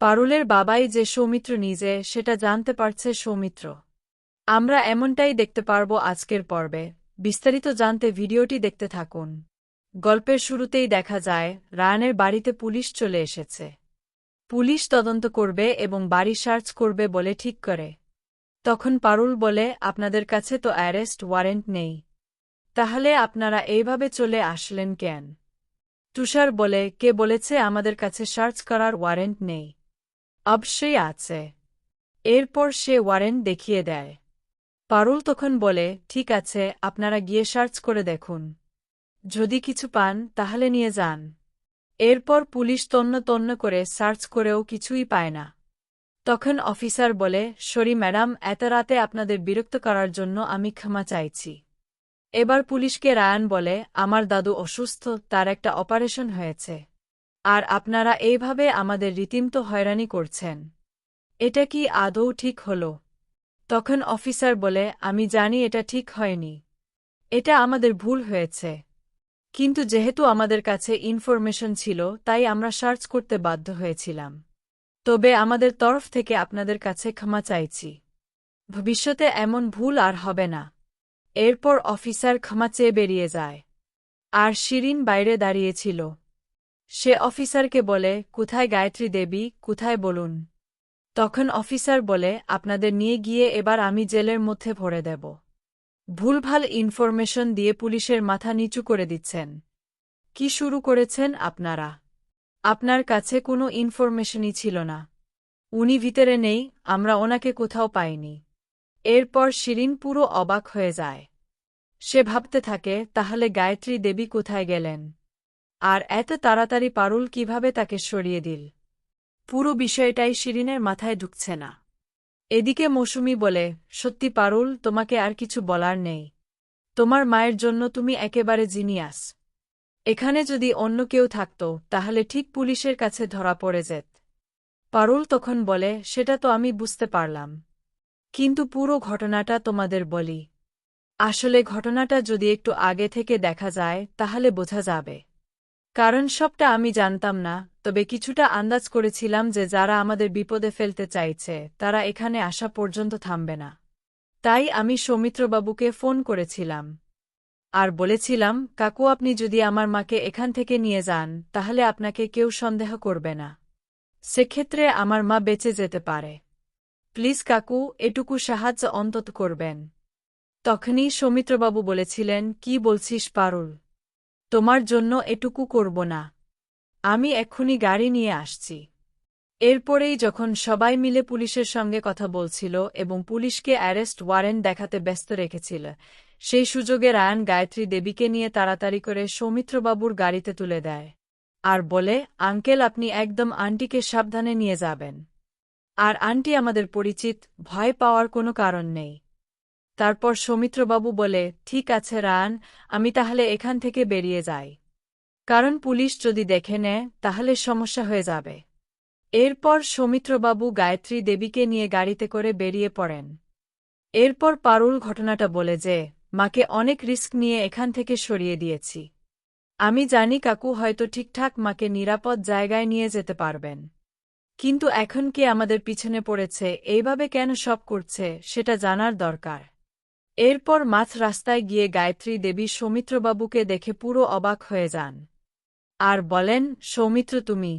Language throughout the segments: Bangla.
পারুলের বাবাই যে সৌমিত্র নিজে সেটা জানতে পারছে সৌমিত্র। আমরা এমনটাই দেখতে পারব আজকের পর্বে। বিস্তারিত জানতে ভিডিওটি দেখতে থাকুন। গল্পের শুরুতেই দেখা যায় রায়ানের বাড়িতে পুলিশ চলে এসেছে। পুলিশ তদন্ত করবে এবং বাড়ি সার্চ করবে বলে ঠিক করে। তখন পারুল বলে, আপনাদের কাছে তো অ্যারেস্ট ওয়ারেন্ট নেই, তাহলে আপনারা এইভাবে চলে আসলেন কেন? তুষার বলে, কে বলেছে আমাদের কাছে সার্চ করার ওয়ারেন্ট নেই? অবশ্যই আছে। এরপর সে ওয়ারেন্ট দেখিয়ে দেয়। পারুল তখন বলে, ঠিক আছে, আপনারা গিয়ে সার্চ করে দেখুন, যদি কিছু পান তাহলে নিয়ে যান। এরপর পুলিশ তন্ন তন্ন করে সার্চ করেও কিছুই পায় না। তখন অফিসার বলে, সরি ম্যাডাম, এত রাতে আপনাদের বিরক্ত করার জন্য আমি ক্ষমা চাইছি। এবার পুলিশকে রায়ান বলে, আমার দাদু অসুস্থ, তার একটা অপারেশন হয়েছে, আর আপনারা এইভাবে আমাদের রীতিমতো হয়রানি করছেন। এটা কি আদৌ ঠিক হলো? তখন অফিসার বলে, আমি জানি এটা ঠিক হয়নি, এটা আমাদের ভুল হয়েছে, কিন্তু যেহেতু আমাদের কাছে ইনফরমেশন ছিল তাই আমরা সার্চ করতে বাধ্য হয়েছিলাম। তবে আমাদের তরফ থেকে আপনাদের কাছে ক্ষমা চাইছি। ভবিষ্যতে এমন ভুল আর হবে না। এরপর অফিসার ক্ষমা চেয়ে বেরিয়ে যায়। আর শিরিন বাইরে দাঁড়িয়েছিল। সে অফিসারকে বলে, কোথায় গায়ত্রী দেবী, কোথায় বলুন? তখন অফিসার বলে, আপনাদের নিয়ে গিয়ে এবার আমি জেলের মধ্যে ভরে দেব। ভুলভাল ইনফরমেশন দিয়ে পুলিশের মাথা নিচু করে দিচ্ছেন। কি শুরু করেছেন আপনারা? আপনার কাছে কোনো ইনফরমেশনই ছিল না। উনি ভিতরে নেই, আমরা ওনাকে কোথাও পাইনি। এরপর শিরিন পুরো অবাক হয়ে যায়। সে ভাবতে থাকে, তাহলে গায়ত্রী দেবী কোথায় গেলেন? আর এত তাড়াতাড়ি পারুল কিভাবে তাকে সরিয়ে দিল? পুরো বিষয়টাই শিরিনের মাথায় ঢুকছে না। এদিকে মৌসুমী বলে, সত্যি পারুল, তোমাকে আর কিছু বলার নেই। তোমার মায়ের জন্য তুমি একেবারে জিনিয়াস। এখানে যদি অন্য কেউ থাকত তাহলে ঠিক পুলিশের কাছে ধরা পড়ে যেত। পারুল তখন বলে, সেটা তো আমি বুঝতে পারলাম, কিন্তু পুরো ঘটনাটা তোমাদের বলি। আসলে ঘটনাটা যদি একটু আগে থেকে দেখা যায় তাহলে বোঝা যাবে। কারণ সবটা আমি জানতাম না, তবে কিছুটা আন্দাজ করেছিলাম যে যারা আমাদের বিপদে ফেলতে চাইছে তারা এখানে আসা পর্যন্ত থামবে না। তাই আমি সৌমিত্রবাবুকে ফোন করেছিলাম আর বলেছিলাম, কাকু, আপনি যদি আমার মাকে এখান থেকে নিয়ে যান তাহলে আপনাকে কেউ সন্দেহ করবে না। সেক্ষেত্রে আমার মা বেঁচে যেতে পারে। প্লিজ কাকু, এটুকু সাহায্য অন্তত করবেন। তখনই সৌমিত্রবাবু বলেছিলেন, কি বলছিস পারুল? তোমার জন্য এটুকু করব না। আমি এক্ষুনি গাড়ি নিয়ে আসছি। এরপরেই যখন সবাই মিলে পুলিশের সঙ্গে কথা বলছিল এবং পুলিশকে অ্যারেস্ট ওয়ারেন্ট দেখাতে ব্যস্ত রেখেছিল, সেই সুযোগে রায়ান গায়ত্রী দেবীকে নিয়ে তাড়াতাড়ি করে সৌমিত্রবাবুর গাড়িতে তুলে দেয় আর বলে, আঙ্কেল, আপনি একদম আন্টিকে সাবধানে নিয়ে যাবেন। আর আন্টি আমাদের পরিচিত, ভয় পাওয়ার কোনো কারণ নেই। তারপর সৌমিত্রবাবু বলে, ঠিক আছে রায়ান, আমি তাহলে এখান থেকে বেরিয়ে যাই। কারণ পুলিশ যদি দেখে নেয় তাহলে সমস্যা হয়ে যাবে। এরপর সৌমিত্রবাবু গায়ত্রী দেবীকে নিয়ে গাড়িতে করে বেরিয়ে পড়েন। এরপর পারুল ঘটনাটা বলে যে, মাকে অনেক রিস্ক নিয়ে এখান থেকে সরিয়ে দিয়েছি। আমি জানি কাকু হয়তো ঠিকঠাক মাকে নিরাপদ জায়গায় নিয়ে যেতে পারবেন, কিন্তু এখন কে আমাদের পিছনে পড়েছে, এইভাবে কেন সব করছে সেটা জানার দরকার। এরপর মাঝ রাস্তায় গিয়ে গায়ত্রী দেবী সৌমিত্রবাবুকে দেখে পুরো অবাক হয়ে যান আর বলেন, সৌমিত্র তুমি?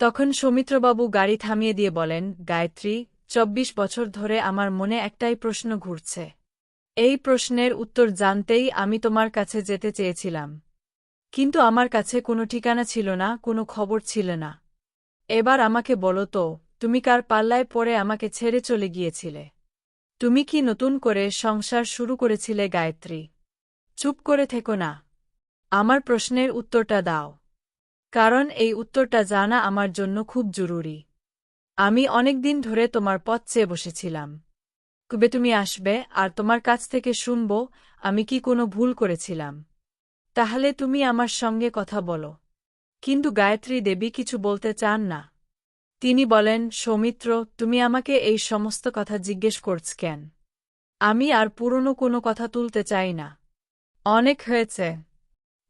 তখন সৌমিত্রবাবু গাড়ি থামিয়ে দিয়ে বলেন, গায়ত্রী, ২৪ বছর ধরে আমার মনে একটাই প্রশ্ন ঘুরছে। এই প্রশ্নের উত্তর জানতেই আমি তোমার কাছে যেতে চেয়েছিলাম, কিন্তু আমার কাছে কোনো ঠিকানা ছিল না, কোনো খবর ছিল না। এবার আমাকে বলো তো, তুমি কার পাল্লায় পড়ে আমাকে ছেড়ে চলে গিয়েছিলে? তুমি কি নতুন করে সংসার শুরু করেছিলে গায়ত্রী? চুপ করে থেকো না, আমার প্রশ্নের উত্তরটা দাও। কারণ এই উত্তরটা জানা আমার জন্য খুব জরুরি। আমি অনেক দিন ধরে তোমার পথ চেয়ে বসেছিলাম, কবে তুমি আসবে আর তোমার কাছ থেকে শুনব আমি কি কোনো ভুল করেছিলাম। তাহলে তুমি আমার সঙ্গে কথা বলো। কিন্তু গায়ত্রী দেবী কিছু বলতে চান না। তিনি বলেন, সৌমিত্র, তুমি আমাকে এই সমস্ত কথা জিজ্ঞেস করছ কেন? আমি আর পুরনো কোনো কথা তুলতে চাই না। অনেক হয়েছে।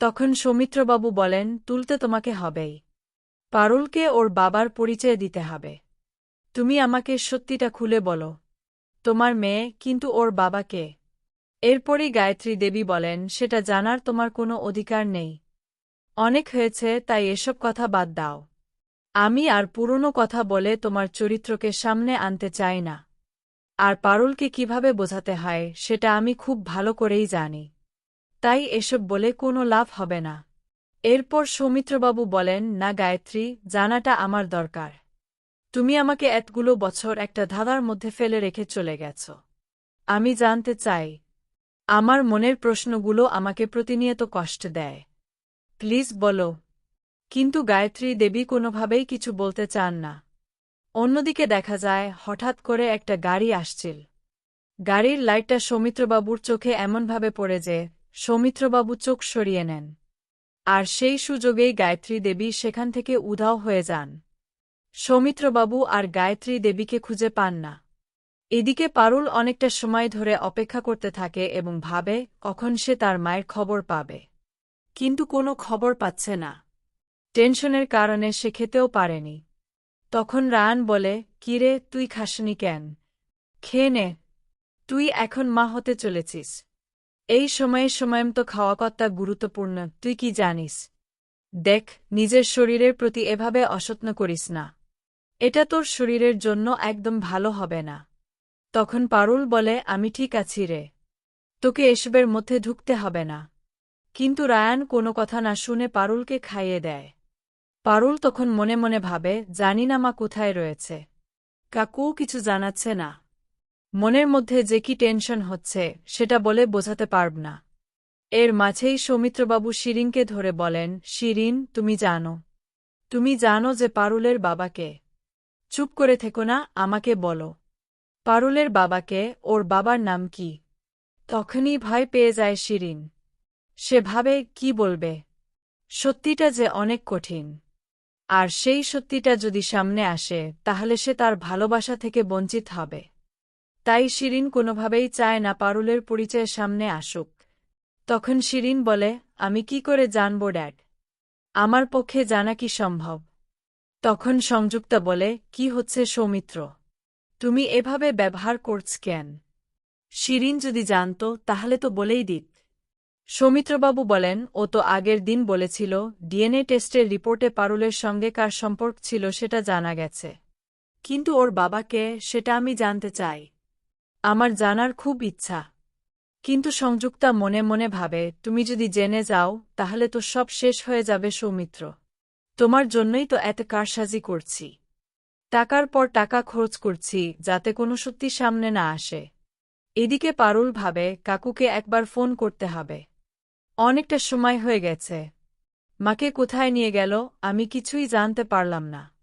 তখন সৌমিত্রবাবু বলেন, তুলতে তোমাকে হবেই। পারুলকে ওর বাবার পরিচয় দিতে হবে। তুমি আমাকে সত্যিটা খুলে বলো। তোমার মেয়ে, কিন্তু ওর বাবাকে। এরপরই গায়ত্রী দেবী বলেন, সেটা জানার তোমার কোনো অধিকার নেই। অনেক হয়েছে, তাই এসব কথা বাদ দাও। আমি আর পুরনো কথা বলে তোমার চরিত্রকে সামনে আনতে চাই না। আর পারুলকে কিভাবে বোঝাতে হয় সেটা আমি খুব ভালো করেই জানি। তাই এসব বলে কোনো লাভ হবে না। এরপর সৌমিত্রবাবু বলেন, না গায়ত্রী, জানাটা আমার দরকার। তুমি আমাকে এতগুলো বছর একটা ধাঁধার মধ্যে ফেলে রেখে চলে গেছ। আমি জানতে চাই। আমার মনের প্রশ্নগুলো আমাকে প্রতিনিয়ত কষ্ট দেয়। প্লিজ বলো। কিন্তু গায়ত্রী দেবী কোনোভাবেই কিছু বলতে চান না। অন্যদিকে দেখা যায় হঠাৎ করে একটা গাড়ি আসছিল। গাড়ির লাইটটা সৌমিত্রবাবুর চোখে এমনভাবে পড়ে যে সৌমিত্রবাবু চোখ সরিয়ে নেন। আর সেই সুযোগেই গায়ত্রী দেবী সেখান থেকে উধাও হয়ে যান। সৌমিত্রবাবু আর গায়ত্রী দেবীকে খুঁজে পান না। এদিকে পারুল অনেকটা সময় ধরে অপেক্ষা করতে থাকে এবং ভাবে কখন সে তার মায়ের খবর পাবে। কিন্তু কোনো খবর পাচ্ছে না। টেনশনের কারণে সে খেতেও পারেনি। তখন রায়ান বলে, কিরে, তুই খাসনি কেন? খেয়ে নে। তুই এখন মা হতে চলেছিস। এই সময়ে তো খাওয়া কতটা গুরুত্বপূর্ণ তুই কি জানিস? দেখ, নিজের শরীরের প্রতি এভাবে অযত্ন করিস না। এটা তোর শরীরের জন্য একদম ভালো হবে না। তখন পারুল বলে, আমি ঠিক আছি রে। তোকে এসবের মধ্যে ঢুকতে হবে না। কিন্তু রায়ান কোনো কথা না শুনে পারুলকে খাইয়ে দেয়। পারুল তখন মনে মনে ভাবে, জানি না মা কোথায় রয়েছে। কাকুও কিছু জানাচ্ছে না। মনের মধ্যে যে কি টেনশন হচ্ছে সেটা বলে বোঝাতে পারব না। এর মাঝেই সৌমিত্রবাবু শিরিনকে ধরে বলেন, শিরিন, তুমি জানো যে পারুলের বাবাকে। চুপ করে থেকো না, আমাকে বলো। পারুলের বাবাকে, ওর বাবার নাম কি? তখনই ভয় পেয়ে যায় শিরিন। সে ভাবে কি বলবে। সত্যিটা যে অনেক কঠিন। আর সেই সত্যিটা যদি সামনে আসে তাহলে সে তার ভালোবাসা থেকে বঞ্চিত হবে। তাই শিরিন কোনোভাবেই চায় না পারুলের পরিচয় সামনে আসুক। তখন শিরিন বলে, আমি কি করে জানব ড্যাড? আমার পক্ষে জানা কি সম্ভব? তখন সংযুক্তা বলে, কি হচ্ছে সৌমিত্র? তুমি এভাবে ব্যবহার করছ কেন? শিরিন যদি জানত তাহলে তো বলেই দিত। সৌমিত্রবাবু বলেন, ও তো আগের দিন বলেছিল ডিএনএ টেস্টের রিপোর্টে পারুলের সঙ্গে কার সম্পর্ক ছিল সেটা জানা গেছে। কিন্তু ওর বাবাকে, সেটা আমি জানতে চাই। আমার জানার খুব ইচ্ছা। কিন্তু সংযুক্তা মনে মনে ভাবে, তুমি যদি জেনে যাও তাহলে তো সব শেষ হয়ে যাবে সৌমিত্র। তোমার জন্যই তো এত কারসাজি করছি। টাকার পর টাকা খরচ করছি যাতে কোনো সত্যি সামনে না আসে। এদিকে পারুল ভাবে, কাকুকে একবার ফোন করতে হবে। অনেকটা সময় হয়ে গেছে। মাকে কোথায় নিয়ে গেল আমি কিছুই জানতে পারলাম না।